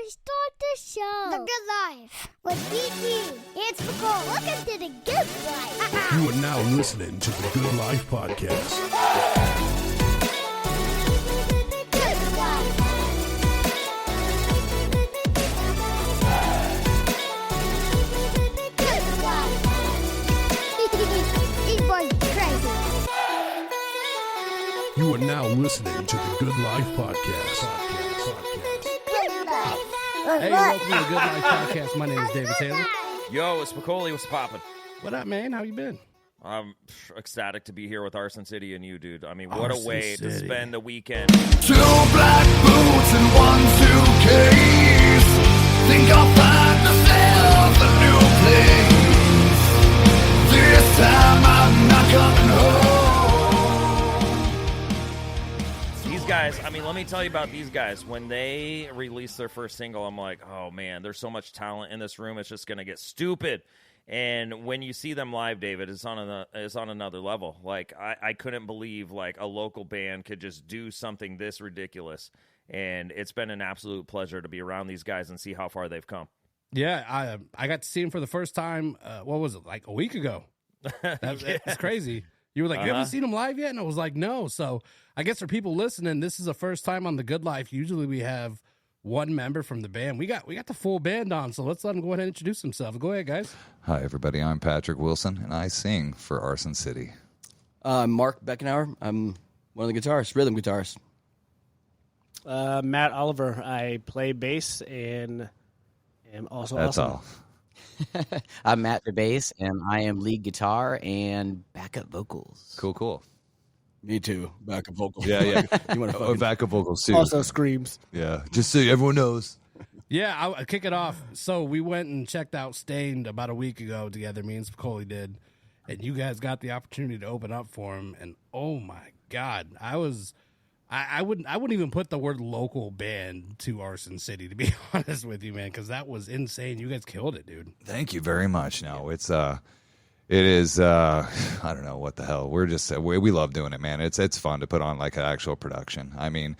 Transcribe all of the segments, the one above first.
start the show. The Good Life with DT. It's Spicoli. Welcome to the Good Life. You are now listening to the Good Life Podcast. Good Life. Good Life. These boys are crazy. You are now listening to the Good Life Podcast. Good Life. Hey, welcome to the Good Life Podcast. My name is David Taylor. Yo, it's Spicoli. What's poppin'? What up, man? How you been? I'm ecstatic to be here with Arson City and you, dude. I mean, what Arson a way to City. spend the weekend. 2 black boots and 1 suitcase. Think I'll find myself a new place. This time I'm not coming home. These guys, I mean, let me tell you about these guys. When they released their first single, I'm like, oh, man, there's so much talent in this room. It's just going to get stupid. And when you see them live, David, it's on another level. Like, I couldn't believe, like, a local band could just do something this ridiculous. And it's been an absolute pleasure to be around these guys and see how far they've come. Yeah, I got to see him for the first time, what was it, like a week ago? It's crazy. You were like, you haven't seen him live yet? And I was like, no. So I guess for people listening, this is the first time on The Good Life. Usually we have one member from the band. We got the full band on, so let's let him go ahead and introduce himself. Go ahead, guys. Hi, everybody. I'm Patrick Wilson, and I sing for Arson City. I'm Mark Beckenauer. I'm one of the guitarists, rhythm guitarists. Matt Oliver. I play bass and am also That's awesome. all. I'm Matt the bass, and I am lead guitar and backup vocals. Cool. Me too, backup vocals. Yeah. You want to Oh, backup vocals, too. Also screams. Yeah, just so everyone knows. Yeah, I'll kick it off. So we went and checked out Stained about a week ago together, me and Spicoli did, and you guys got the opportunity to open up for him, and oh my God, I wouldn't even put the word local band to Arson City, to be honest with you, man, because that was insane. You guys killed it, dude. Thank you very much. No, it is, I don't know what the hell. We love doing it, man. It's fun to put on like an actual production. I mean,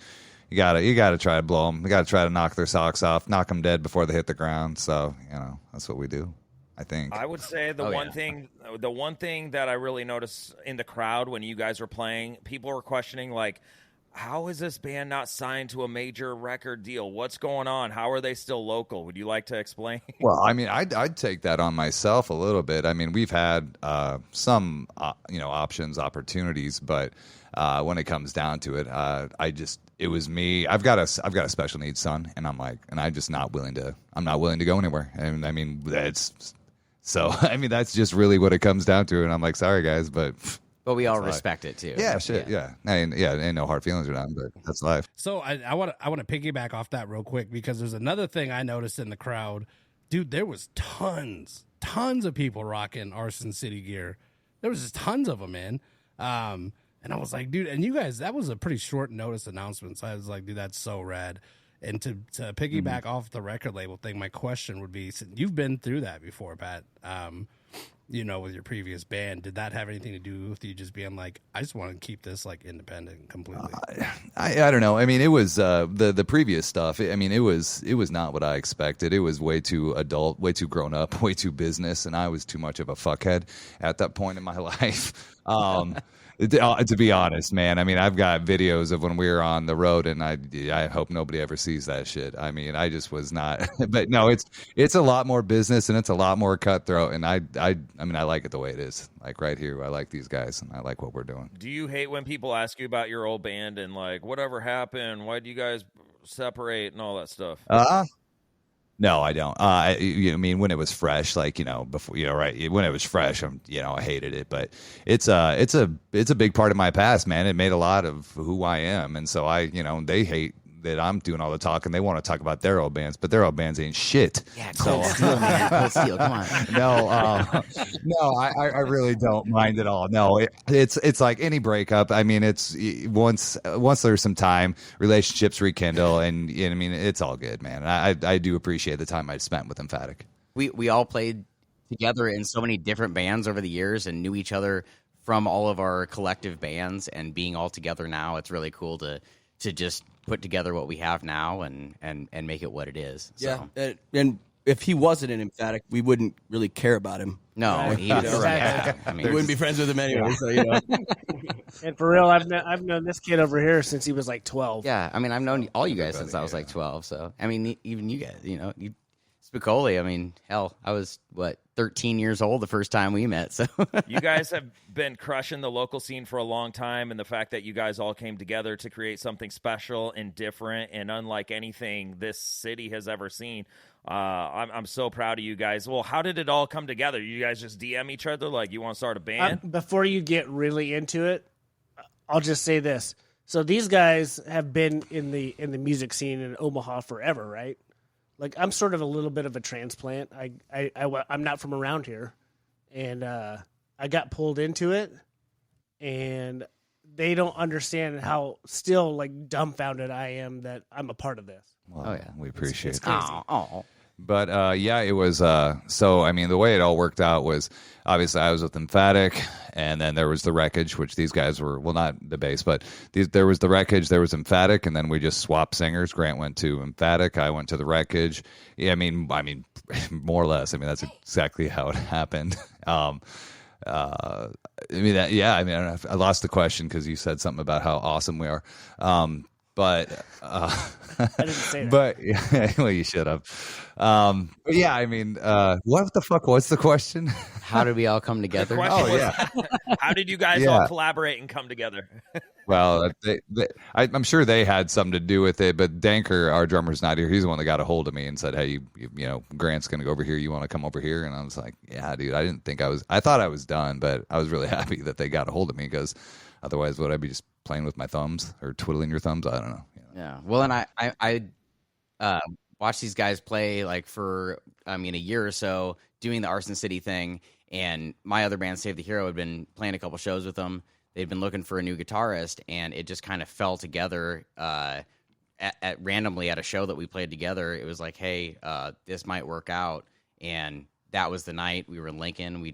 you gotta try to blow them. You gotta try to knock their socks off, knock them dead before they hit the ground. So, that's what we do, I think. I would say the one thing that I really noticed in the crowd when you guys were playing, people were questioning, like, how is this band not signed to a major record deal? What's going on? How are they still local? Would you like to explain? Well, I mean, I'd take that on myself a little bit. I mean, we've had some, options, opportunities, but when it comes down to it, it was me. I've got a special needs son, and I'm just not willing to. I'm not willing to go anywhere. And I mean, that's just really what it comes down to. And I'm like, sorry guys, but we all respect it too. Yeah, shit, yeah. Ain't no hard feelings or nothing, but that's life. So I want to piggyback off that real quick, because there's another thing I noticed in the crowd. Dude, there was tons of people rocking Arson City gear. There was just tons of them, man. And I was like, dude, and you guys, that was a pretty short notice announcement. So I was like, dude, that's so rad. And to piggyback off the record label thing, my question would be, since you've been through that before, Pat, with your previous band, did that have anything to do with you just being like, I just want to keep this like independent completely? I don't know. I mean, it was the previous stuff. I mean, it was not what I expected. It was way too adult, way too grown up, way too business, and I was too much of a fuckhead at that point in my life. To be honest, man, I mean, I've got videos of when we were on the road, and I hope nobody ever sees that shit. I mean, I just was not. But no, it's a lot more business, and it's a lot more cutthroat. And I mean, I like it the way it is. Like right here, I like these guys, and I like what we're doing. Do you hate when people ask you about your old band and like, whatever happened? Why do you guys separate and all that stuff? No, I don't. I mean, when it was fresh, like, before, right. When it was fresh, I hated it, but it's a big part of my past, man. It made a lot of who I am. And so they hate that I'm doing all the talking. They want to talk about their old bands, but their old bands ain't shit. Yeah, Cold Steel, man. Cold Steel, come on. No, I really don't mind at all. No, it's like any breakup. I mean, it's once there's some time, relationships rekindle, and I mean, it's all good, man. I do appreciate the time I spent with Emphatic. We all played together in so many different bands over the years and knew each other from all of our collective bands, and being all together now, it's really cool to to just put together what we have now and make it what it is. So. Yeah, and if he wasn't an emphatic, we wouldn't really care about him. No, Right. he was, Exactly. I mean, We wouldn't be friends with him anyway. So And for real, I've known this kid over here since he was like 12. yeah, I mean, I've known all you guys since I was like 12. So, I mean, even you guys, Spicoli, I mean, hell, I was, 13 years old the first time we met. So You guys have been crushing the local scene for a long time, and the fact that you guys all came together to create something special and different and unlike anything this city has ever seen. I'm so proud of you guys. Well, how did it all come together? You guys just DM each other like you want to start a band? Before you get really into it, I'll just say this. So these guys have been in the music scene in Omaha forever, right? Like, I'm sort of a little bit of a transplant. I'm not from around here, and I got pulled into it, and they don't understand how still like dumbfounded I am that I'm a part of this. Well, we appreciate It's it. crazy. oh. But yeah, it was. So I mean, the way it all worked out was obviously I was with Emphatic, and then there was the Wreckage, which these guys were not the bass, but there was the Wreckage, there was Emphatic, and then we just swapped singers. Grant went to Emphatic, I went to the Wreckage. Yeah, I mean, more or less. I mean, that's exactly how it happened. I mean, I lost the question because you said something about how awesome we are. But I didn't say that. but yeah, well, you should have. But yeah, I mean, what the fuck was the question? How did we all come together? The question was, yeah. how did you guys all collaborate and come together? Well, I'm sure they had something to do with it. But Danker, our drummer's not here. He's the one that got a hold of me and said, "Hey, Grant's gonna go over here. You want to come over here?" And I was like, "Yeah, dude." I thought I was done, but I was really happy that they got a hold of me because otherwise, would I be just playing with my thumbs or twiddling your thumbs? I don't know. Yeah. Well, and I watched these guys play like for, a year or so doing the Arson City thing. And my other band, Save the Hero, had been playing a couple shows with them. They'd been looking for a new guitarist, and it just kind of fell together randomly at a show that we played together. It was like, hey, this might work out. And that was the night we were in Lincoln. We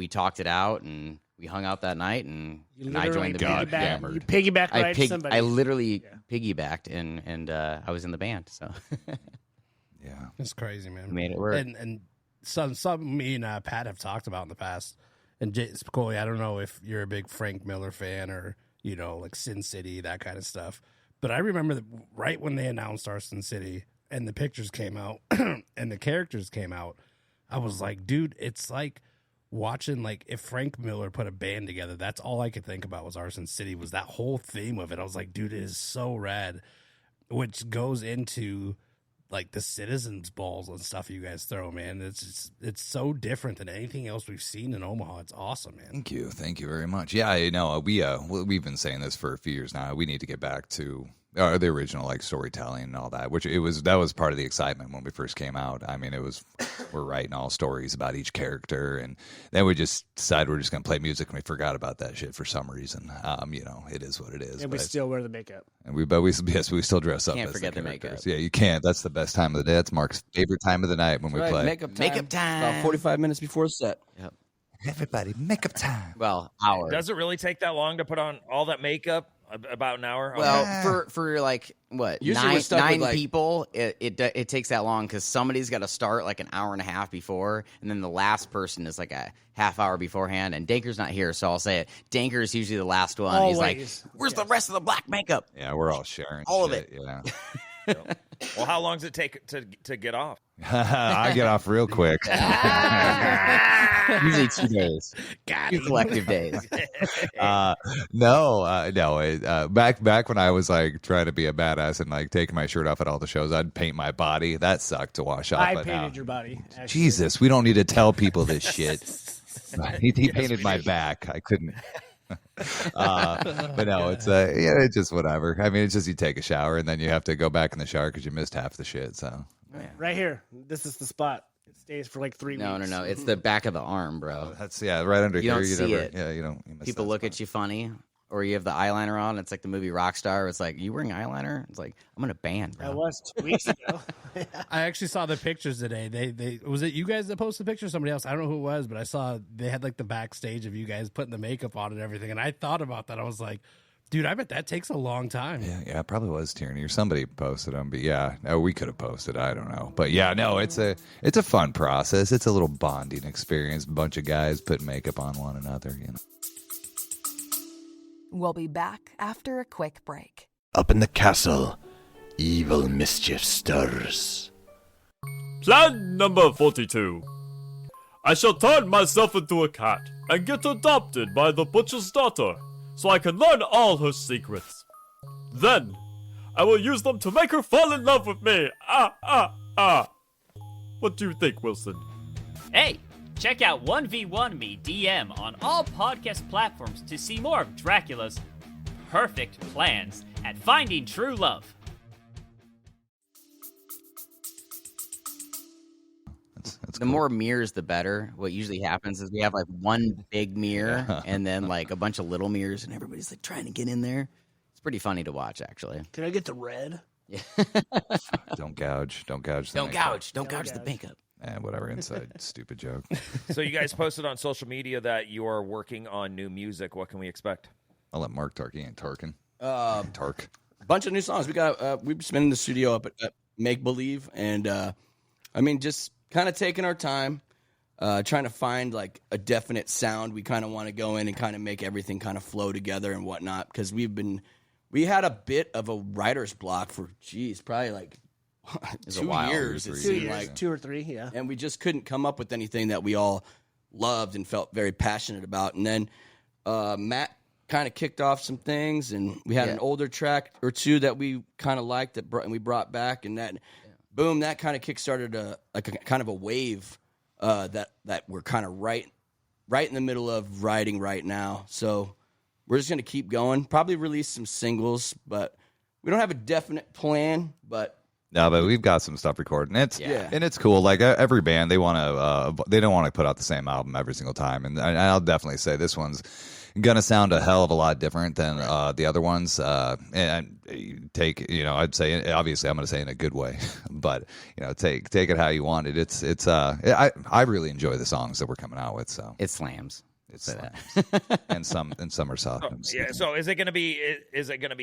talked it out, and we hung out that night, and I joined the band. You piggybacked right to somebody. I literally piggybacked, and I was in the band. So Yeah, It's crazy, man. we made it work. And some me and Pat have talked about in the past. And Spicoli, I don't know if you're a big Frank Miller fan or, like Sin City, that kind of stuff. But I remember that right when they announced Arson City and the pictures came out and the characters came out, I was like, dude, it's like watching, like, if Frank Miller put a band together, that's all I could think about was Arson City, was that whole theme of it. I was like, dude, it is so rad, which goes into like the citizens balls and stuff you guys throw, man. It's so different than anything else we've seen in Omaha. It's awesome, man. Thank you very much. Yeah, we've been saying this for a few years now. We need to get back to the original like storytelling and all that, that was part of the excitement when we first came out. I mean, we're writing all stories about each character, and then we just decided we're just gonna play music, and we forgot about that shit for some reason. It is what it is. And we still wear the makeup. And we still dress up. Can't as forget the characters. makeup. Yeah, you can't. That's the best time of the day. That's Mark's favorite time of the night when we play. Makeup time. About 45 minutes before the set. Yep. Everybody, makeup time. Well, hours. Does it really take that long to put on all that makeup? About an hour? Well, for like what, Usually we're stuck with, nine like- people, it takes that long because somebody's got to start like an hour and a half before, and then the last person is like a half hour beforehand. And Danker's not here, so I'll say it. Danker is usually the last one. Always. He's like, "Where's the rest of the black makeup?" Yeah, we're all sharing All of shit, it. Yeah. Well, how long does it take to get off? I get off real quick. Usually 2 days, 2 collective days. No. Back when I was like trying to be a badass and like taking my shirt off at all the shows, I'd paint my body. That sucked to wash off. I but painted now- your body. Actually. Jesus, we don't need to tell people this shit. He painted my back. I couldn't. But no, it's just whatever. I mean, it's just you take a shower and then you have to go back in the shower because you missed half the shit. So Right here. This is the spot. It stays for like 3 weeks. No. It's the back of the arm, bro. that's right under You here. don't see it. Yeah, you don't. You miss People that look spot. at you funny, or you have the eyeliner on. It's like the movie Rockstar. It's like, you wearing eyeliner? It's like, I'm in a band, bro. That was 2 weeks ago. I actually saw the pictures today. They was it you guys that posted the picture? Somebody else? I don't know who it was, but I saw they had like the backstage of you guys putting the makeup on and everything. And I thought about that. I was like, Dude, I bet that takes a long time. Yeah, it probably was Tierney or somebody posted them, but yeah, no, we could have posted. I don't know, but yeah, no, it's a fun process. It's a little bonding experience. A bunch of guys putting makeup on one another, you know. We'll be back after a quick break. Up in the castle, evil mischief stirs. Plan number 42. I shall turn myself into a cat and get adopted by the butcher's daughter, so I can learn all her secrets. Then, I will use them to make her fall in love with me. What do you think, Wilson? Hey, check out 1v1 Me DM on all podcast platforms to see more of Dracula's perfect plans at finding true love. The more mirrors, the better. What usually happens is we have like one big mirror and then like a bunch of little mirrors, and everybody's like trying to get in there. It's pretty funny to watch, actually. Can I get the red? Yeah. Don't gouge. Don't gouge. Don't gouge the makeup. Whatever, inside stupid joke. So you guys posted on social media that you are working on new music. What can we expect? I'll let Mark talk. He ain't talking. Tark. A bunch of new songs. We've just been in the studio up at Make Believe, and just kind of taking our time, trying to find like a definite sound. We kind of want to go in and kind of make everything kind of flow together and whatnot, because we had a bit of a writer's block for probably like 2 years. It seemed like 2 or 3, yeah. And we just couldn't come up with anything that we all loved and felt very passionate about. And then Matt kind of kicked off some things, and we had an older track or two that we kind of liked and we brought back, and that boom, that kind of kickstarted a kind of a wave that we're kind of right in the middle of writing right now. So we're just gonna keep going. Probably release some singles, but we don't have a definite plan. But we've got some stuff recorded, and it's cool. Like every band, they don't want to put out the same album every single time, and I'll definitely say this one's gonna sound a hell of a lot different than the other ones. And I'd say, obviously I'm gonna say in a good way, but take it how you want it. I really enjoy the songs that we're coming out with. So it slams. and some are soft. So is it gonna be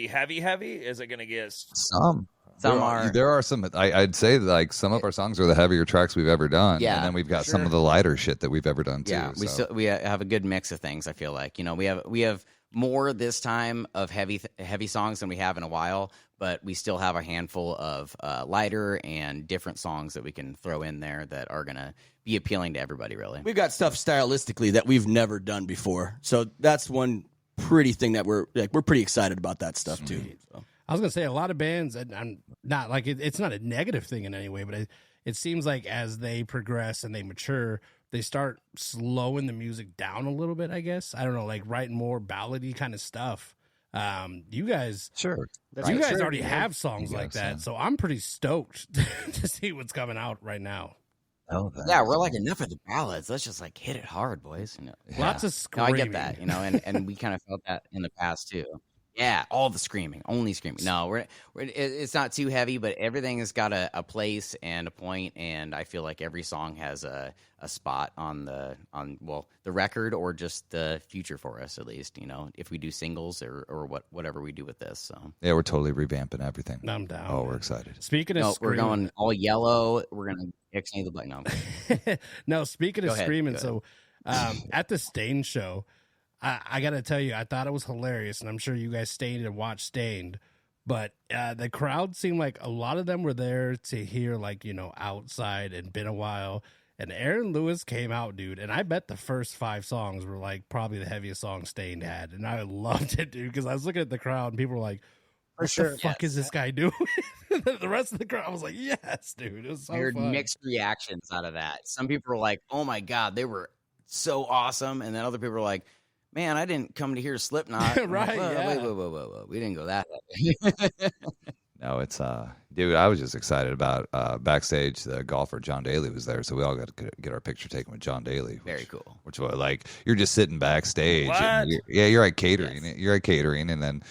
heavy? Is it gonna get some? There are some. I'd say like some of our songs are the heavier tracks we've ever done. Yeah, and then we've got some of the lighter shit that we've ever done too. Yeah, we have a good mix of things. I feel like we have more this time of heavy songs than we have in a while, but we still have a handful of lighter and different songs that we can throw in there that are gonna be appealing to everybody. Really, we've got stuff stylistically that we've never done before, so that's one pretty thing that we're pretty excited about that stuff too. So. I was gonna say a lot of bands, and I'm not like it's not a negative thing in any way, but it seems like as they progress and they mature, they start slowing the music down a little bit. I guess I don't know, like writing more ballady kind of stuff. You guys, already have songs like that, so I'm pretty stoked to see what's coming out right now. Oh, yeah, we're like, enough of the ballads. Let's just like hit it hard, boys. Lots of screaming. No, I get that, and we kind of felt that in the past too. Yeah, all the screaming, only screaming. No, it's not too heavy, but everything has got a place and a point, and I feel like every song has a spot on the record or just the future for us, at least. If we do singles or whatever we do with this. So yeah, we're totally revamping everything. I'm down. Oh, we're excited. Speaking of screaming, we're going all yellow. We're gonna ixnay the button. No, speaking of screaming, so at the Stained show. I got to tell you, I thought it was hilarious, and I'm sure you guys stayed and watched Stained, but the crowd seemed like a lot of them were there to hear, like, Outside and Been a While, and Aaron Lewis came out, dude, and I bet the first 5 songs were, like, probably the heaviest song Stained had, and I loved it, dude, because I was looking at the crowd, and people were like, what the fuck is this guy doing? The rest of the crowd was like, yes, dude, it was so weird fun. Mixed reactions out of that. Some people were like, oh, my God, they were so awesome, and then other people were like, man, I didn't come to hear Slipknot. Right, like, whoa. We didn't go that way. No, it's dude, I was just excited about backstage. The golfer John Daly was there, so we all got to get our picture taken with John Daly. Very cool. Which was like, you're just sitting backstage. And you're at catering. Yes. You're at catering, and then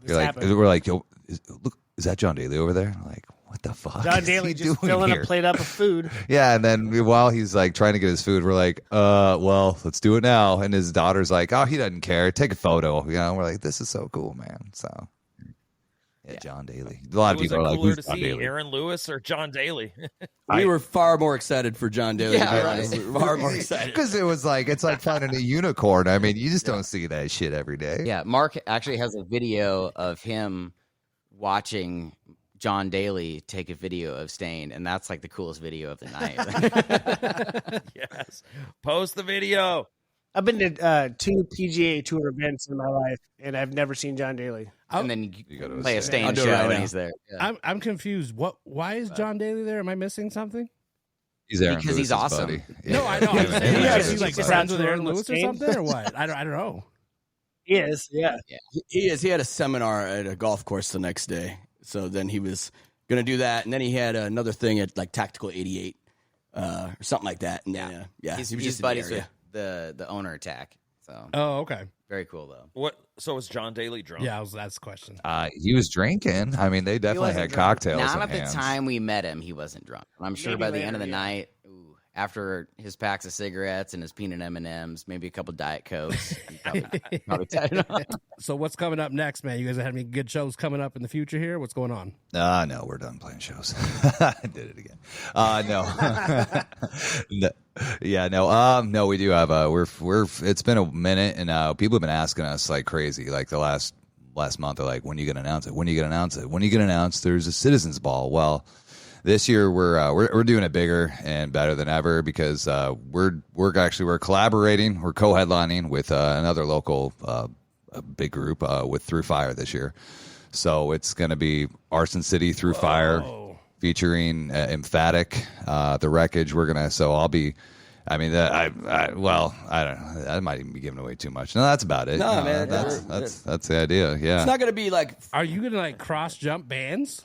we're like, yo, is that John Daly over there? I'm like, what the fuck? John is Daly he just doing filling here? a plate up of food. Yeah, and then while he's like trying to get his food, we're like, well, let's do it now. And his daughter's like, oh, he doesn't care. Take a photo. You know, we're like, this is so cool, man. So, yeah. John Daly. A lot of people are like, cooler who's to John see, Daly? Aaron Lewis or John Daly? We were far more excited for John Daly. Yeah, right. We were far more excited. Because it was like, it's like finding a unicorn. I mean, you just don't see that shit every day. Yeah, Mark actually has a video of him watching John Daly take a video of Stain, and that's like the coolest video of the night. Yes. Post the video. I've been to 2 PGA Tour events in my life, and I've never seen John Daly. And then you go to play a Stain. Stain I'll do it show, right and now. he's there. Yeah. I'm confused. Why is John Daly there? Am I missing something? He's Aaron Because he's Lewis's awesome. buddy. No, I know. I'm saying, Yeah, is he like he's friends with just Aaron on the Lewis or stage. something, or what? I don't know. He is, yeah. He is. He had a seminar at a golf course the next day. So then he was going to do that. And then he had another thing at like Tactical 88 or something like that. And then, He's he was just in the buddies area. with the owner attack. So Oh, okay. very cool though. What? So was John Daly drunk? Yeah, that's the question. He was drinking. I mean, they definitely wasn't had drunk. cocktails. Not in at the hands. time we met him, he wasn't drunk. I'm sure Maybe by the later, end of the yeah. night, after his packs of cigarettes and his peanut M&Ms, maybe a couple Diet Cokes, he probably tied it up. So what's coming up next, man? You guys have any good shows coming up in the future here? What's going on? No, we're done playing shows. I did it again. No. No, we do have it's been a minute, and people have been asking us like crazy, like the last month. They're like, when are you gonna announce it? When are you gonna announce it? When are you gonna announce there's a Citizens Ball? Well, this year we're doing it bigger and better than ever because we're collaborating, we're co-headlining with another local big group with Through Fire this year. So it's going to be Arson City Through Fire featuring Emphatic, The Wreckage. I'll be. I mean, I don't know. I might even be giving away too much. No, that's about it. No, man, that's the idea. Yeah, It's not going to be like. Are you gonna like cross jump bands?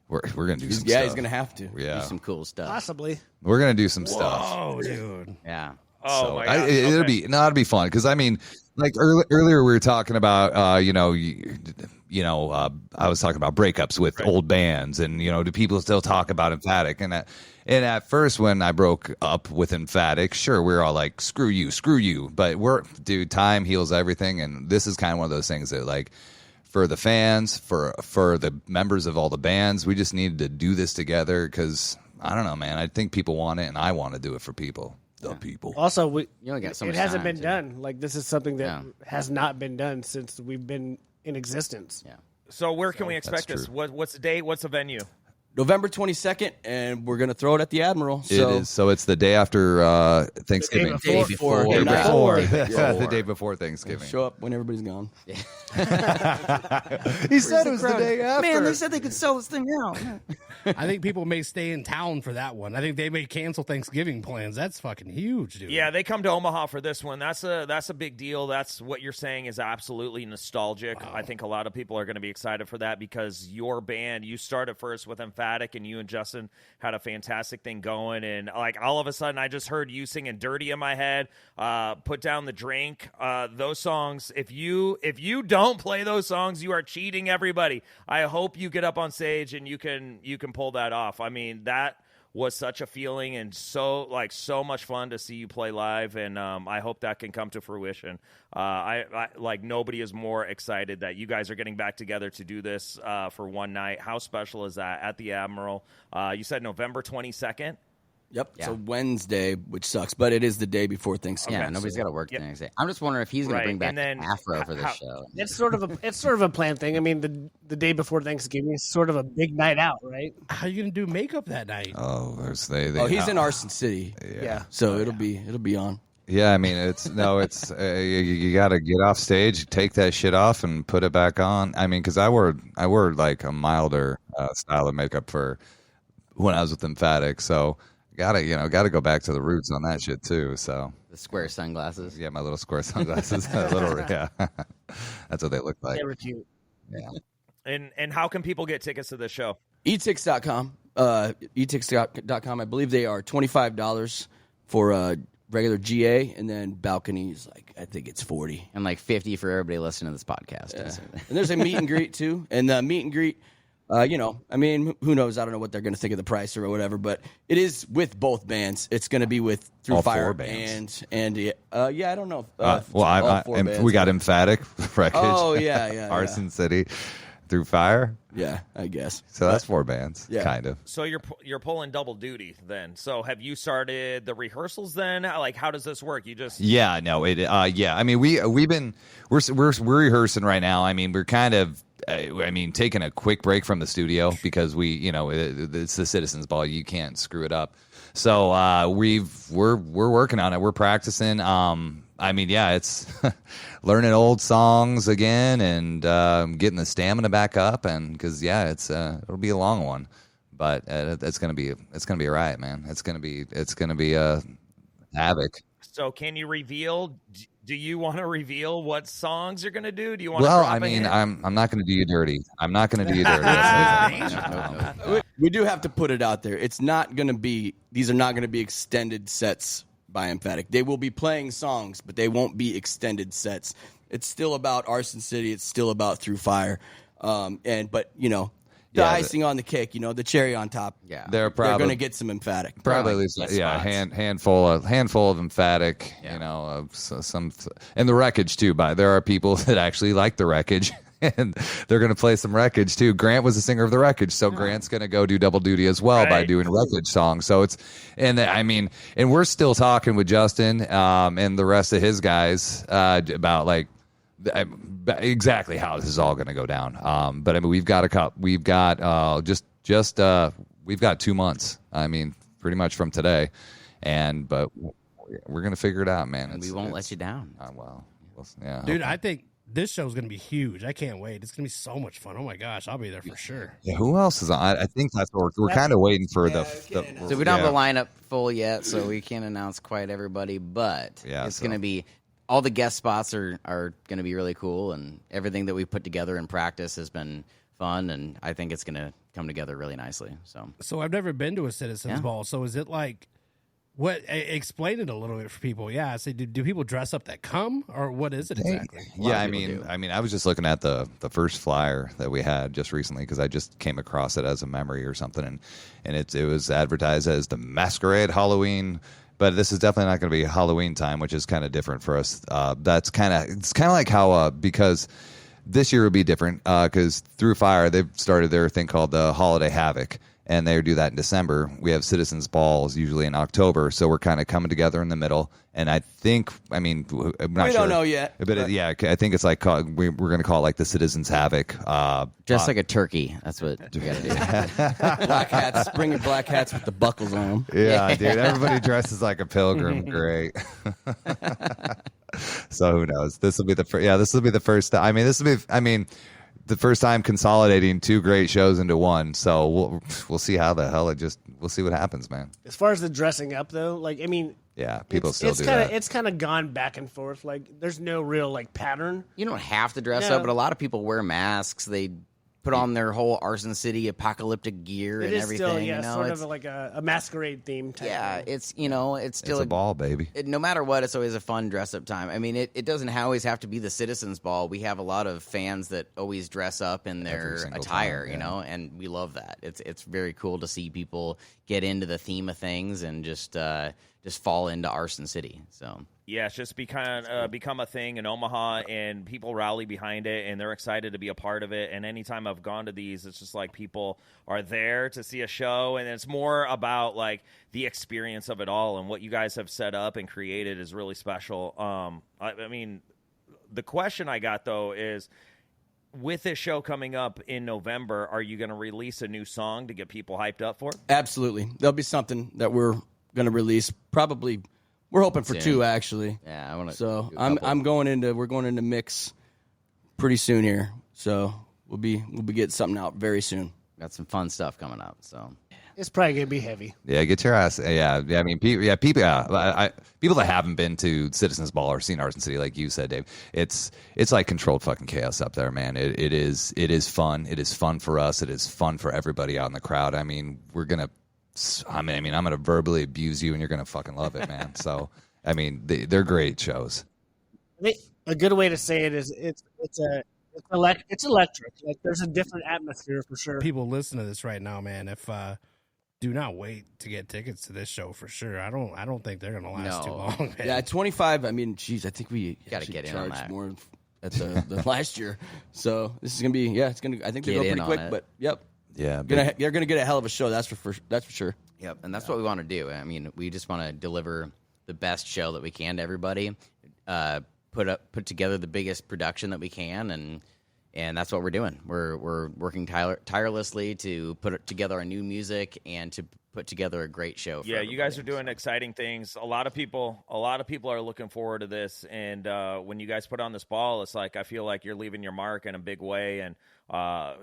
we're gonna do some Yeah, stuff. he's going to have to. Yeah, Do some cool stuff. Possibly. we're gonna do some stuff. Oh, dude. Yeah. Oh So my God. it'll be fun because I mean, like earlier we were talking about I was talking about breakups with old bands, and do people still talk about Emphatic? And at first when I broke up with Emphatic, sure, we were all like screw you, but time heals everything, and this is kind of one of those things that like for the fans, for the members of all the bands, we just needed to do this together because I don't know, man, I think people want it, and I want to do it for people. The people. Also, You only got so it much hasn't time, been too. done. Like, this is something that Yeah. has not been done since we've been in existence. Yeah. So where can we expect that's this? true. What's the date? What's the venue? November 22nd, and we're going to throw it at the Admiral. It is. So it's the day after Thanksgiving. The day before. The night before. The day before Thanksgiving. Show up when everybody's gone. He said it was the day after. Man, they said they could sell this thing out. I think people may stay in town for that one. I think they may cancel Thanksgiving plans. That's fucking huge, dude. Yeah, they come to Omaha for this one. That's a big deal. That's what you're saying is absolutely nostalgic. Wow. I think a lot of people are going to be excited for that because your band, you started first with Emphatic, and you and Justin had a fantastic thing going. And like all of a sudden, I just heard you singing "Dirty" in my head. Put down the drink. Those songs. If you don't play those songs, you are cheating everybody. I hope you get up on stage and you can pull that off. I mean, that was such a feeling and so much fun to see you play live, and I hope that can come to fruition. I like nobody is more excited that you guys are getting back together to do this for one night. How special is that at the Admiral? You said November 22nd. Yep. Yeah. It's a Wednesday, which sucks, but it is the day before Thanksgiving. Yeah, nobody's got to work the next day. I'm just wondering if he's going Right, to bring back and then Afro for this how- show. It's sort of a planned thing. I mean, the day before Thanksgiving is sort of a big night out, right? How are you gonna do makeup that night? Oh, He's in Arson City. Yeah. So it'll be on. Yeah, I mean, it's you got to get off stage, take that shit off, and put it back on. I mean, because I wore like a milder style of makeup for when I was with Emphatic, so gotta go back to the roots on that shit too. So The square sunglasses. yeah, my little square sunglasses, yeah, that's what they look like. They were cute. Yeah. And how can people get tickets to the show? etix.com. Etix.com. I believe they are $25 for regular GA, and then balconies, I think it's $40. And like 50 for everybody listening to this podcast. Yeah. And there's a meet and greet too. And the meet and greet, I mean, who knows? I don't know what they're going to think of the price or whatever, but it is with both bands. It's going to be with Through All Fire four bands. and I don't know. We got Emphatic Wreckage. Oh yeah. Arson City, Through Fire. Yeah, I guess. So that's 4 bands, kind of. So you're pulling double duty then. So have you started the rehearsals then? Like, how does this work? You just Yeah, no, it. Yeah, I mean, we're rehearsing right now. I mean, we're kind of. Taking a quick break from the studio because it's the Citizens Ball. You can't screw it up. So we're working on it. We're practicing. It's learning old songs again and getting the stamina back up. And because it'll be a long one, but it's gonna be a riot, man. It's gonna be havoc. So can you reveal? Do you want to reveal what songs you're going to do? Do you want? Well, to I'm not going to do you dirty. I'm not going to do you dirty. We do have to put it out there. It's not going to be. These are not going to be extended sets by Emphatic. They will be playing songs, but they won't be extended sets. It's still about Arson City. It's still about Through Fire. The icing on the cake, the cherry on top. Yeah, they're going to get some Emphatic. Probably at least, handful of Emphatic. Yeah. Some and the Wreckage too. But there are people that actually like the Wreckage, and they're going to play some Wreckage too. Grant was a singer of the Wreckage, so Grant's going to go do double duty as well by doing Wreckage songs. So and we're still talking with Justin and the rest of his guys about like. Exactly how this is all going to go down. But we've got 2 months. Pretty much from today, but we're going to figure it out, man. And we won't let you down. Yeah, dude. I think this show's going to be huge. I can't wait. It's going to be so much fun. Oh my gosh, I'll be there for sure. Yeah, who else is on? I think that's what we're kind of waiting for So we don't have the lineup full yet, so we can't announce quite everybody. But it's going to be. All the guest spots are going to be really cool, and everything that we put together in practice has been fun, and I think it's going to come together really nicely. So I've never been to a Citizens Ball. So is it like what? Explain it a little bit for people. Yeah, so do people dress up that come, or what is it exactly? I was just looking at the first flyer that we had just recently because I just came across it as a memory or something, and it was advertised as the Masquerade Halloween. But this is definitely not going to be Halloween time, which is kind of different for us. It's kind of like how because this year will be different because Through Fire they've started their thing called the Holiday Havoc, and they do that in December. We have Citizens Balls usually in October, so we're kind of coming together in the middle. And I think, I'm not sure. We don't know yet. But I think it's like we're going to call it like the Citizens Havoc. Just like a turkey. That's what you got to do. Black hats. Bring your black hats with the buckles on them. Yeah, dude. Everybody dresses like a pilgrim. Great. So who knows? This will be the first. Yeah, this will be the first. The first time consolidating 2 great shows into one. So we'll see how the hell we'll see what happens, man. As far as the dressing up though, people still do that. It's kind of gone back and forth. Like there's no real pattern. You don't have to dress up, but a lot of people wear masks. They put on their whole Arson City apocalyptic gear and everything. It is still, sort of like a masquerade theme type. Yeah, thing. It's still a ball, baby. No matter what, it's always a fun dress-up time. It doesn't always have to be the Citizens Ball. We have a lot of fans that always dress up in their attire, and we love that. It's very cool to see people get into the theme of things and just fall into Arson City. So yeah, it's just become a thing in Omaha, and people rally behind it, and they're excited to be a part of it. And anytime I've gone to these, it's just like people are there to see a show, and it's more about like the experience of it all. And what you guys have set up and created is really special. The question I got though is, with this show coming up in November, are you going to release a new song to get people hyped up for it? Absolutely, there'll be something that we're going to release. Probably, we're hoping for 2 actually. Yeah, I want to. So we're going into mix pretty soon here. So we'll be getting something out very soon. Got some fun stuff coming up. So it's probably gonna be heavy. Yeah, get your ass. Yeah. People that haven't been to Citizens Ball or seen Arson City, like you said, Dave, it's like controlled fucking chaos up there, man. It is fun. It is fun for us. It is fun for everybody out in the crowd. We're gonna. I'm gonna verbally abuse you, and you're gonna fucking love it, man. So, they're great shows. A good way to say it is It's electric. Like there's a different atmosphere for sure. People listen to this right now, man. If do not wait to get tickets to this show for sure. I don't think they're gonna last too long. Man. Yeah, 25. I mean, geez, I think we got to get in on charged that. more at the last year. So this is gonna be it's gonna. I think they go pretty quick, but yep. Yeah, You're gonna get a hell of a show. That's for sure. Yep, and that's what we want to do. I mean, we just want to deliver the best show that we can to everybody. Put together the biggest production that we can, and that's what we're doing. We're working tirelessly to put together our new music and to put together a great show. Yeah, you guys are doing exciting things. A lot of people are looking forward to this. And when you guys put on this ball, it's like I feel like you're leaving your mark in a big way and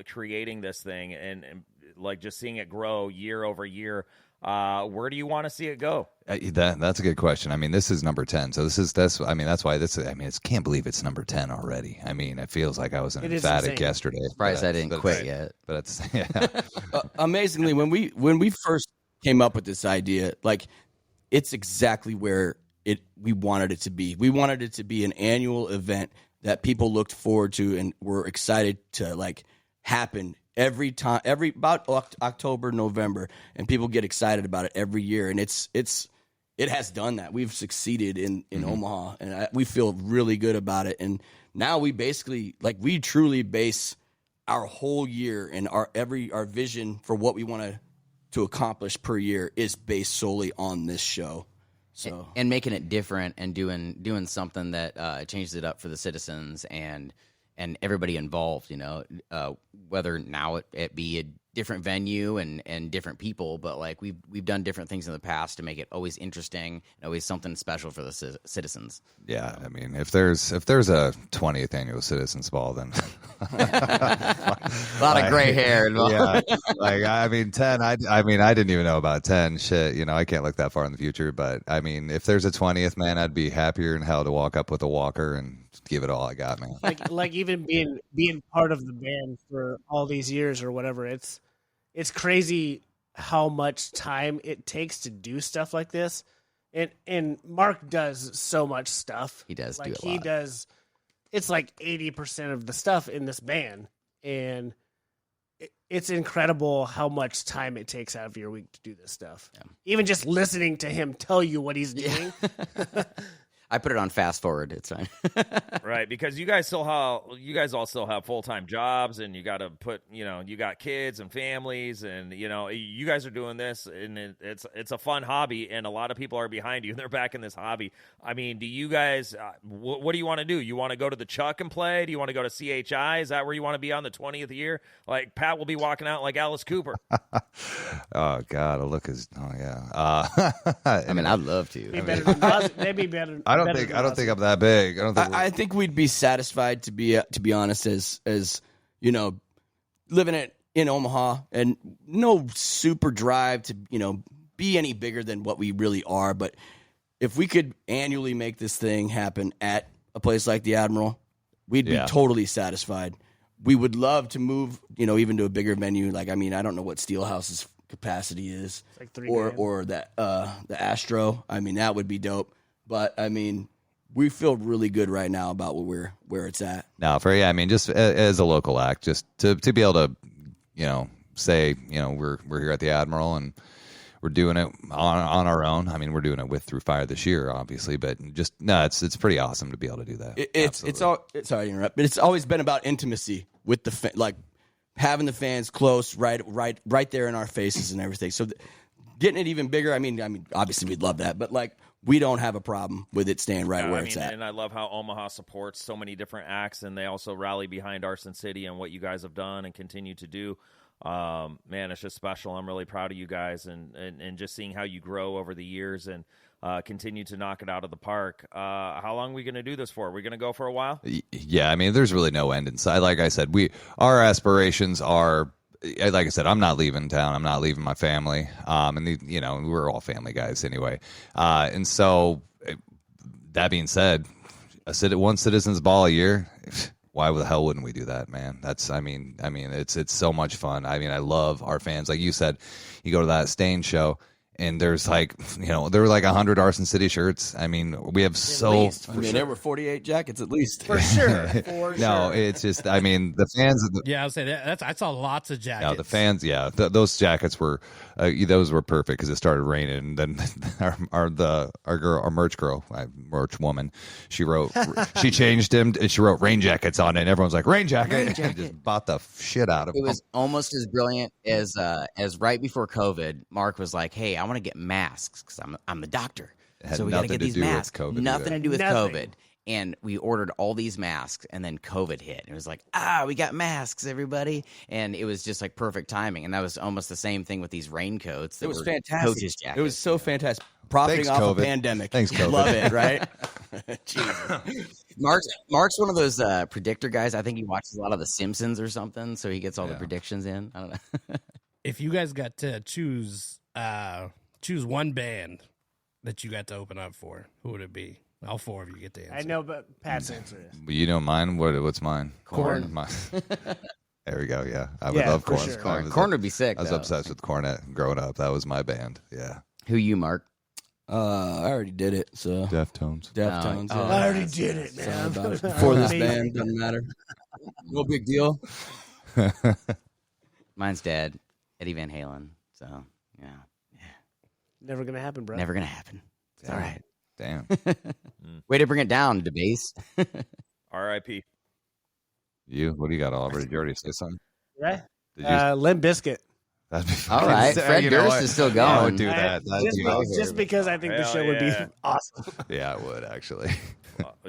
creating this thing and like just seeing it grow year over year. Where do you want to see it go? That's a good question. I mean, this is number 10. So that's why I can't believe it's number 10 already. I mean, it feels like I was an emphatic yesterday. Surprised I didn't quit yet. But it's amazingly, when we first came up with this idea, like it's exactly where we wanted it to be. We wanted it to be an annual event that people looked forward to and were excited to like happen every time, about October, November, and people get excited about it every year. And it has done that. We've succeeded in Omaha, and we feel really good about it. And now we basically we truly base our whole year and our vision for what we want to accomplish per year is based solely on this show. So and making it different and doing something that changes it up for the citizens and everybody involved, whether now it be a different venue and different people, but like we've done different things in the past to make it always interesting and always something special for the citizens. Yeah, I mean, if there's a 20th annual Citizens Ball, then a lot of gray hair involved. Yeah, 10. I didn't even know about 10. Shit, I can't look that far in the future. But I mean, if there's a 20th, man, I'd be happier than hell to walk up with a walker and give it all I got, man. Like even being part of the band for all these years or whatever, it's crazy how much time it takes to do stuff like this. And Mark does so much stuff. He does like do a lot. does. It's like 80% of the stuff in this band, and it's incredible how much time it takes out of your week to do this stuff. Yeah. Even just listening to him tell you what he's doing. Yeah. I put it on fast forward. It's fine. Right, because you guys all still have full-time jobs, and you got to put, you got kids and families, and you guys are doing this, and it's a fun hobby, and a lot of people are behind you, and they're back in this hobby. I mean, do you guys? What do you want to do? You want to go to the Chuck and play? Do you want to go to CHI? Is that where you want to be on the 20th year? Like Pat will be walking out like Alice Cooper. Oh God, yeah. I mean, I'd love to. Maybe better. I don't think I'm that big. I think we'd be satisfied to be honest, as living in Omaha and no super drive to be any bigger than what we really are. But if we could annually make this thing happen at a place like the Admiral, we'd be totally satisfied. We would love to move, even to a bigger venue. Like, I mean, I don't know what Steelhouse's capacity is, like or that the Astro. I mean, that would be dope. But I mean, we feel really good right now about where it's at. No, just as a local act, just to be able to, say, we're here at the Admiral and we're doing it on our own. I mean, we're doing it with Through Fire this year, obviously, but it's pretty awesome to be able to do that. Sorry to interrupt, but it's always been about intimacy with the having the fans close, right there in our faces and everything. So getting it even bigger. I mean, obviously we'd love that, but we don't have a problem with it staying where it's at. And I love how Omaha supports so many different acts, and they also rally behind Arson City and what you guys have done and continue to do. Man, it's just special. I'm really proud of you guys and just seeing how you grow over the years and continue to knock it out of the park. How long are we going to do this for? Are we going to go for a while? Yeah, I mean, there's really no end in sight. Like I said, our aspirations are, like I said, I'm not leaving town. I'm not leaving my family. And we're all family guys anyway. And so that being said, one Citizens Ball a year, why the hell wouldn't we do that, man? It's so much fun. I mean, I love our fans. Like you said, you go to that Stain show and there's like, there were like 100 Arson City shirts. I mean, we have there were 48 jackets at least. For sure. No, it's just, I mean, the fans. Yeah, I'll say that. I saw lots of jackets. Yeah, the fans. Yeah, those jackets were, those were perfect because it started raining. And then our merch girl, merch woman, she changed him and she wrote rain jackets on it. And everyone's like, rain jacket. And just bought the shit out of it. It was almost as brilliant as right before COVID. Mark was like, "Hey, I want to get masks because I'm the doctor, so we got to get these masks." Nothing to do with COVID. And we ordered all these masks, and then COVID hit. It was like, we got masks, everybody. And it was just like perfect timing. And that was almost the same thing with these raincoats. It was fantastic. Coaches jackets. It was so fantastic. Profiting off a pandemic. Thanks, COVID. Love it, right? Jesus. Mark's one of those predictor guys. I think he watches a lot of The Simpsons or something, so he gets all the predictions in. I don't know. If you guys got to choose one band that you got to open up for, who would it be? All four of you get to answer. I know, but Pat's answer is. You know mine? What's mine? Corn. Mine. There we go. Yeah, I would love Corn. Sure. Corn would be sick. I was obsessed with Corn growing up. That was my band. Yeah. Who you, Mark? I already did it. So Deftones. Deftones. I already did it, man. Before this band, doesn't matter. No big deal. Mine's Dad, Eddie Van Halen. So yeah. Never gonna happen, bro. Never gonna happen. It's all right. Damn. Way to bring it down, DeBase. R.I.P. You? What do you got, Oliver? Did you already say something? Right? Did you? Limp Bizkit. That'd be All right. Fred Durst is still going. I would do that. Just because I think the show would be awesome. Yeah, I would actually.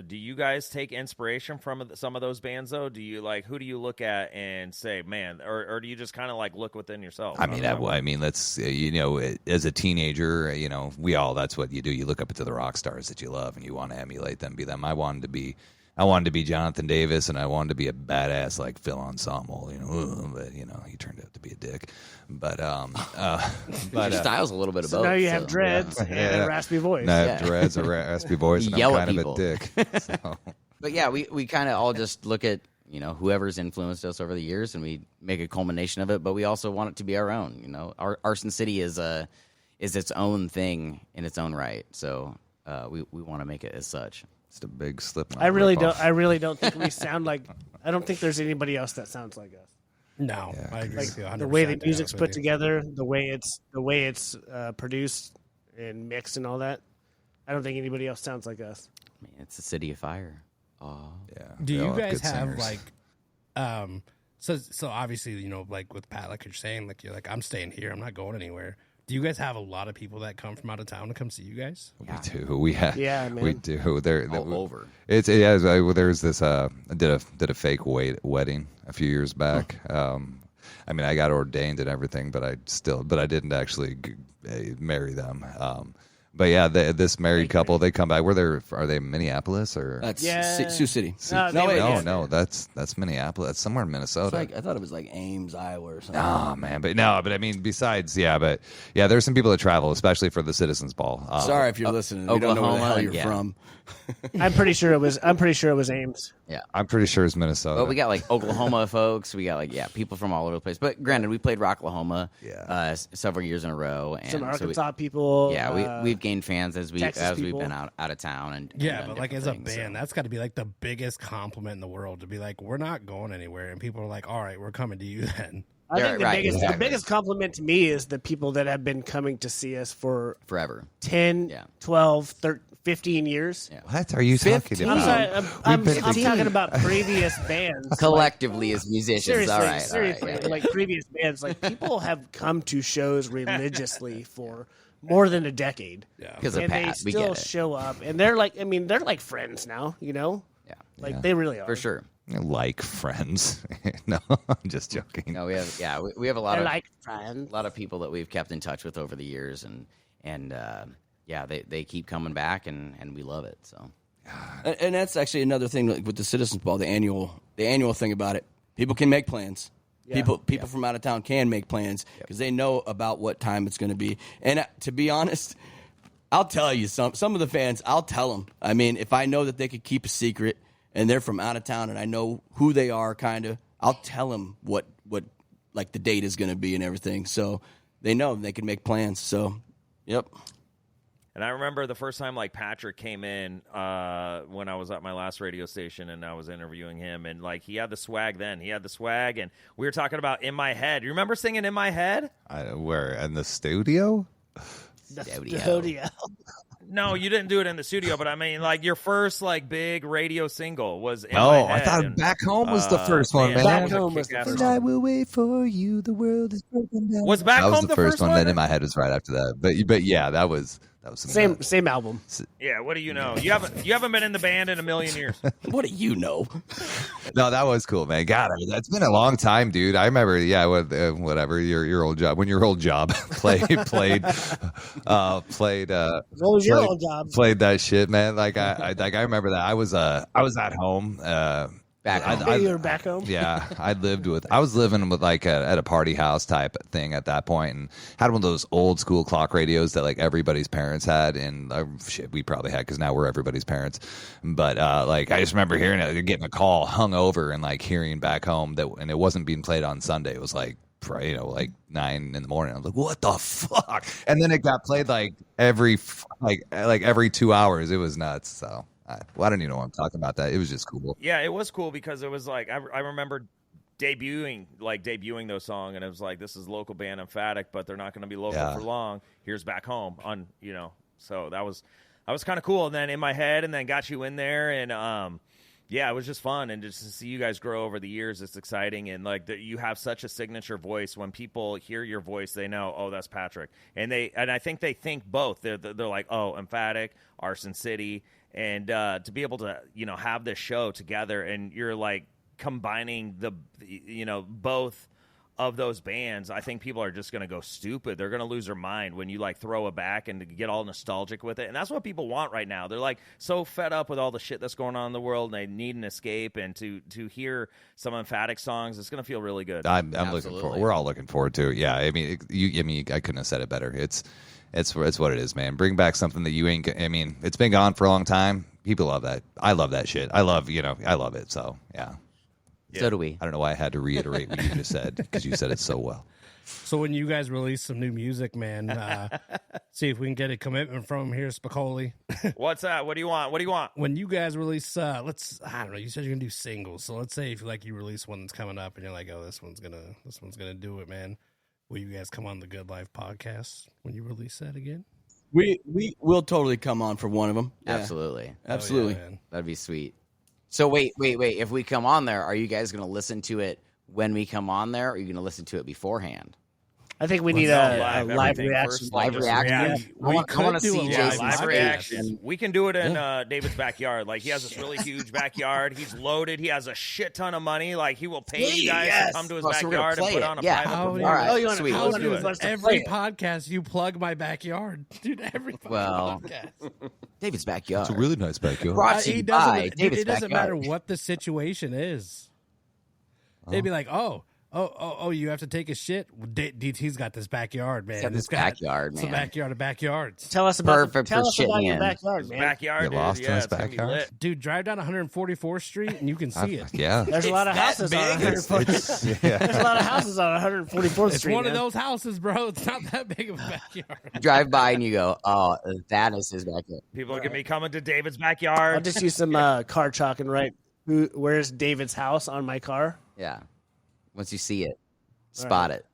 Do you guys take inspiration from some of those bands, though? Do you who do you look at and say, man, or do you just kind of look within yourself? I mean, let's as a teenager, that's what you do. You look up to the rock stars that you love, and you want to emulate them, be them. I wanted to be Jonathan Davis, and I wanted to be a badass like Phil Ensemble, but he turned out to be a dick. But your style's a little bit of both. Now you have dreads and a raspy voice. I have dreads, a raspy voice, and I'm kind of a dick. So. But yeah, we kind of all just look at whoever's influenced us over the years, and we make a culmination of it. But we also want it to be our own. Our Arson City is its own thing in its own right. So we want to make it as such. It's a big slip. I really don't think we sound like. I don't think there's anybody else that sounds like us. No, I agree with you 100%. The way the music's put together, the way it's produced and mixed and all that. I don't think anybody else sounds like us. I mean, it's a city of fire. Oh yeah. Do you guys have so obviously with Pat, like you're saying, you're I'm staying here, I'm not going anywhere. Do you guys have a lot of people that come from out of town to come see you guys? Yeah. We do. We have. Yeah, man. We do. They're all over. There's this. I did a fake wedding a few years back. I mean, I got ordained and everything, but I didn't actually marry them. But yeah, this married couple, they come back. Are they Minneapolis or? That's Sioux City. No, that's Minneapolis. That's somewhere in Minnesota. I thought it was Ames, Iowa or something. Oh man, but I mean, besides, there's some people that travel, especially for the Citizens Ball. Sorry if you're listening. We don't know where the hell you're from. I'm pretty sure it was Ames. Yeah, I'm pretty sure it's Minnesota. But we got Oklahoma folks. We got people from all over the place. But granted, we played Rocklahoma several years in a row, and some Arkansas people. Yeah, we've gained fans as we've been out of town and but as a band, that's got to be the biggest compliment in the world to be we're not going anywhere, and people are all right, we're coming to you then. I think the biggest compliment to me is the people that have been coming to see us for forever 10, 12, 13, 15 years. Yeah. What are you talking about? I'm talking about previous bands. Collectively as musicians. Seriously, previous bands. People have come to shows religiously for more than a decade. Yeah. Because of Pat. They still show up. And they're they're friends now, Yeah. They really are. For sure. Like friends. No, I'm just joking. No, we have a lot of friends. A lot of people that we've kept in touch with over the years, and they keep coming back, and we love it. So, and that's actually another thing with the Citizens Ball, the annual thing about it. People can make plans. Yeah. People from out of town can make plans because they know about what time it's going to be. And to be honest, I'll tell you some of the fans. I'll tell them. I mean, if I know that they could keep a secret and they're from out of town and I know who they are, I'll tell them what the date is going to be and everything. So they know they can make plans. So Yep. And I remember the first time like Patrick came in when I was at my last radio station and I was interviewing him, and like he had the swag then. He had the swag, and we were talking about In My Head. You remember singing In My Head? Where in the studio? The studio. No, you didn't do it in the studio, but I mean, like your first like big radio single was. In Oh, My I Head, thought and, Back Home was the first one, man. Back Home was the kick-ass first song. I will wait for you. The world is broken down. Was Back That was Home the first one. one? Then In My Head was right after that. But yeah, that was Same album. Yeah, what do you know? You haven't been in the band in a million years. What do you know? No, that was cool, man. God, that's been a long time, dude. I remember, yeah, whatever your old job, when your old job played What was your old job? played that shit, man. Like I remember that. I was at home. Back home. You were back home? Yeah, I was living with like at a party house type thing at that point, and had one of those old school clock radios that like everybody's parents had, and shit, we probably had because now we're everybody's parents. But like I just remember hearing it, getting a call hung over, and like hearing Back Home and it wasn't being played on Sunday. It was like like 9 in the morning. I was like, what the fuck? And then it got played like every 2 hours. It was nuts. So. I don't even know why I'm talking about that. It was just cool. Yeah, it was cool because it was like I remember debuting those songs, and it was like, this is local band Emphatic, but they're not going to be local for long. Here's Back Home on, so that was kind of cool. And then In My Head, and then got you in there, and yeah, it was just fun, and just to see you guys grow over the years, it's exciting. And like you have such a signature voice. When people hear your voice, they know, oh, that's Patrick, and I think they think both. They're like, oh, Emphatic, Arson City. And to be able to, have this show together, and you're like combining both of those bands, I think people are just going to go stupid. They're going to lose their mind when you like throw it back and get all nostalgic with it. And that's what people want right now. They're like so fed up with all the shit that's going on in the world, and they need an escape. And to hear some Emphatic songs, it's going to feel really good. I'm looking forward. We're all looking forward to it. Yeah, I mean, I couldn't have said it better. It's what it is, man. Bring back something that you ain't. I mean, it's been gone for a long time. People love that. I love that shit. I love it. So yeah. So do we. I don't know why I had to reiterate what you just said, because you said it so well. So when you guys release some new music, man, see if we can get a commitment from him here, Spicoli. What's that? What do you want? When you guys release, I don't know. You said you're gonna do singles, so let's say if you release one that's coming up, and you're like, oh, this one's gonna do it, man. Will you guys come on the Good Life podcast when you release that again? We will totally come on for one of them. Yeah. Absolutely. Absolutely. Oh, yeah, That'd be sweet. So wait. If we come on there, are you guys going to listen to it when we come on there, or are you going to listen to it beforehand? I think we need a live reaction. Live reaction. I want to see Jason's live face. reaction. We can do it in David's backyard. Like, he has this really huge backyard. He's loaded. He has a shit ton of money. Like, he will pay you guys to come to his backyard and put on a private performance. All right. Oh, you want Sweet. to do it. Every podcast you plug my backyard, dude. Every podcast. David's backyard. It's a really nice backyard. Brought to you by David's it doesn't matter backyard. what the situation is. They'd be like, oh, you have to take a shit? Well, DT's got this backyard, man. He's got this backyard, man. It's a backyard of backyards. Tell us about Perfect for shitting your in. backyard, man. Backyard, You dude. lost in Yeah, his it's gonna be backyard? lit. Dude, drive down 144th Street and you can see it. Yeah. There's a lot of houses on 144th. There's a lot of houses on 144th It's Street. one of man. those houses, bro. It's not that big of a backyard. Drive by and you go, oh, that is his backyard. People are going to be coming to David's backyard. I'll just use some car chalk and write, where's David's house on my car? Yeah. Once you see it, spot it.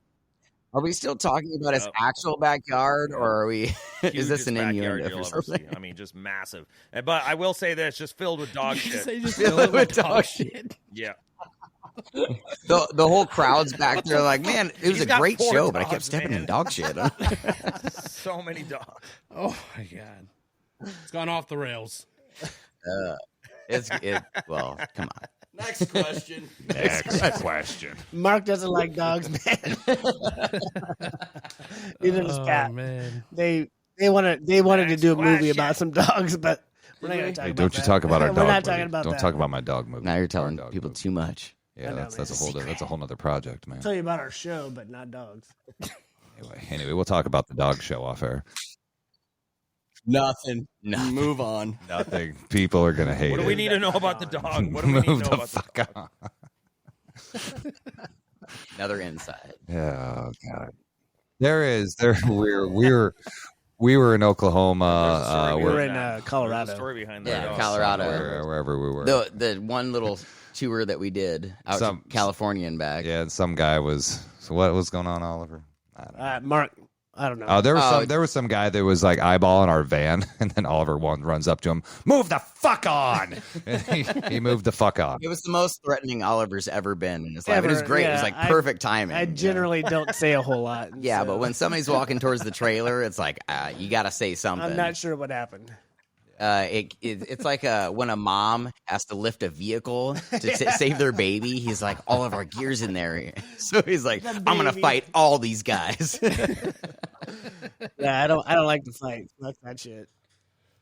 Are we still talking about his actual backyard, or are we? Is this an innuendo or something? I mean, just massive. But I will say this: just filled with dog shit. Say just fill it with dog shit. Yeah. The whole crowd's back there, like, man, it was He's a got great 4 show, but I kept dogs, stepping man. in dog shit. So many dogs. Oh my god, it's gone off the rails. Well, come on. Next question. Next question. Mark doesn't like dogs, man. Neither does Pat. Man. They wanted to do a movie about some dogs, but we're not going to talk Hey, about don't that. you talk about our dog We're not movie. talking about Don't that. talk about my dog movie. Now you're telling Our dog people movie. too much. Yeah, I know, that's man. a whole other project, man. I'll tell you about our show, but not dogs. Anyway, we'll talk about the dog show off air. Nothing. Move on. Nothing. People are gonna hate What it. do we need to know about the dog? What do we need to Move know the about the fuck dog? on. Another inside. Oh god. We're We were in Oklahoma. We were in There's a Colorado. story behind that. Yeah, Colorado. Wherever we were. The one little tour that we did out to California and back. Yeah, and some guy was. So what was going on, Oliver? I don't know. Mark, I don't know. Oh, there was some guy that was like eyeballing our van, and then Oliver runs up to him, move the fuck on. And he moved the fuck on. It was the most threatening Oliver's ever been in his life. It was great. Yeah, it was like perfect timing. I generally don't say a whole lot. Yeah, so but when somebody's walking towards the trailer, it's like you got to say something. I'm not sure what happened. It's like when a mom has to lift a vehicle to save their baby. He's like, all of our gear's in there. So he's like, I'm gonna fight all these guys. Yeah, I don't like to fight. Fuck that shit.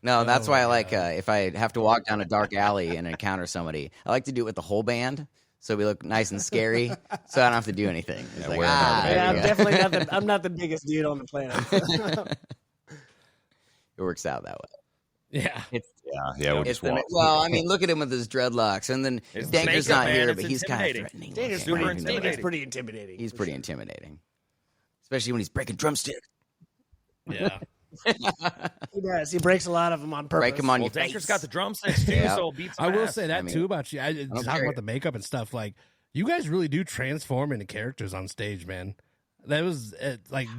No, that's why I like if I have to walk down a dark alley and encounter somebody, I like to do it with the whole band. So we look nice and scary, so I don't have to do anything. It's like, I'm definitely I'm not the biggest dude on the planet. It works out that way. Yeah. We'll just walk. Well, I mean, look at him with his dreadlocks, and then His Danker's makeup, not man, here, it's but he's kind of intimidating. threatening. Danker's pretty intimidating. He's pretty intimidating, especially when he's breaking drumsticks. Yeah. He does. He breaks a lot of them on purpose. Break him on your Danker's face. got the drumsticks too, Yeah. so it beats. I will ass. say that too about you. I don't talk care. about the makeup and stuff. Like, you guys really do transform into characters on stage, man. That was like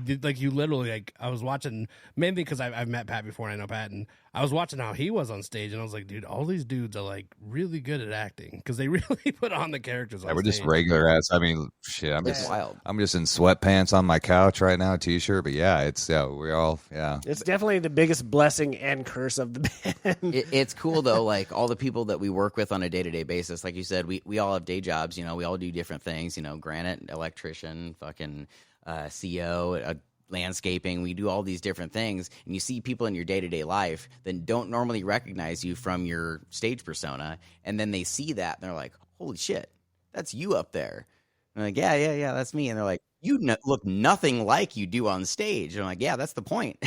you literally, like, I was watching, mainly because I've met Pat before and I know Pat, and I was watching how he was on stage, and I was like, dude, all these dudes are like really good at acting because they really put on the characters on We're stage. just regular ass. I mean, shit. I'm just wild. I'm just in sweatpants on my couch right now, t-shirt. But yeah, we all. It's definitely the biggest blessing and curse of the band. It's cool though, like all the people that we work with on a day-to-day basis. Like you said, we all have day jobs. You know, we all do different things. You know, granite, electrician, fucking CO, landscaping. We do all these different things, and you see people in your day-to-day life that don't normally recognize you from your stage persona, and then they see that and they're like, holy shit, that's you up there. And I'm like, yeah, that's me. And they're like, you look nothing like you do on stage. And I'm like, yeah, that's the point.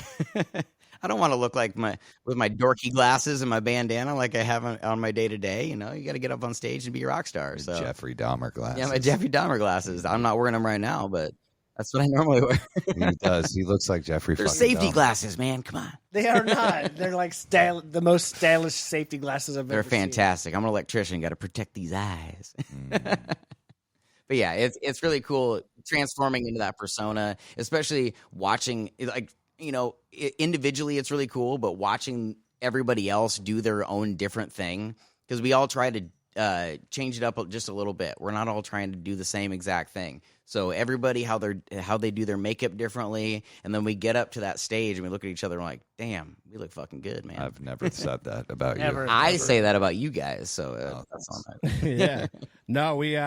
I don't want to look like with my dorky glasses and my bandana like I have on my day-to-day. You know, you got to get up on stage and be a rock star. So Jeffrey Dahmer glasses. yeah, my Jeffrey Dahmer glasses. I'm not wearing them right now, but that's what I normally wear. He does. He looks like Jeffrey. They're fucking safety Dahmer. glasses, man. Come on. They are not. They're like the most stylish safety glasses I've They're ever seen. fantastic. I'm an electrician. Got to protect these eyes. But yeah, it's really cool transforming into that persona, especially watching, like, you know, individually it's really cool, but watching everybody else do their own different thing, because we all try to change it up just a little bit. We're not all trying to do the same exact thing. So everybody how they do their makeup differently, and then we get up to that stage and we look at each other and we're like, damn, we look fucking good, man. I've never said that about Never. you. I say that about you guys, so that's on that. Yeah. No, we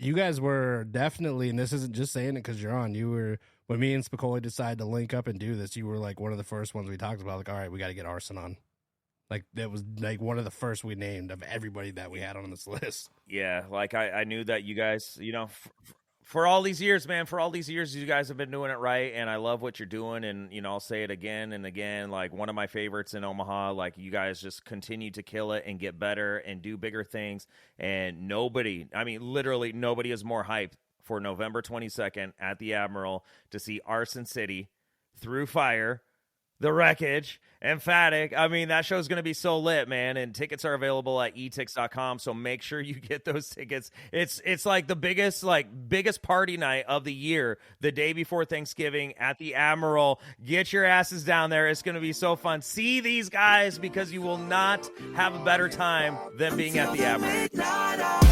you guys were definitely, and this isn't just saying it because you're on, you were, when me and Spicoli decided to link up and do this, you were like one of the first ones we talked about, like, all right, we got to get Arson on. Like, that was like one of the first we named of everybody that we had on this list. Yeah, like I knew that you guys, you know, for all these years, man, for all these years, you guys have been doing it right, and I love what you're doing, and, you know, I'll say it again and again, like, one of my favorites in Omaha, like, you guys just continue to kill it and get better and do bigger things, and nobody, I mean, literally nobody is more hyped for November 22nd at the Admiral to see Arson City, Through Fire, The Wreckage, Emphatic. I mean, that show's going to be so lit, man, and tickets are available at etix.com, so make sure you get those tickets. It's like the biggest party night of the year, the day before Thanksgiving at the Admiral. Get your asses down there. It's going to be so fun. See these guys, because you will not have a better time than being at the Admiral.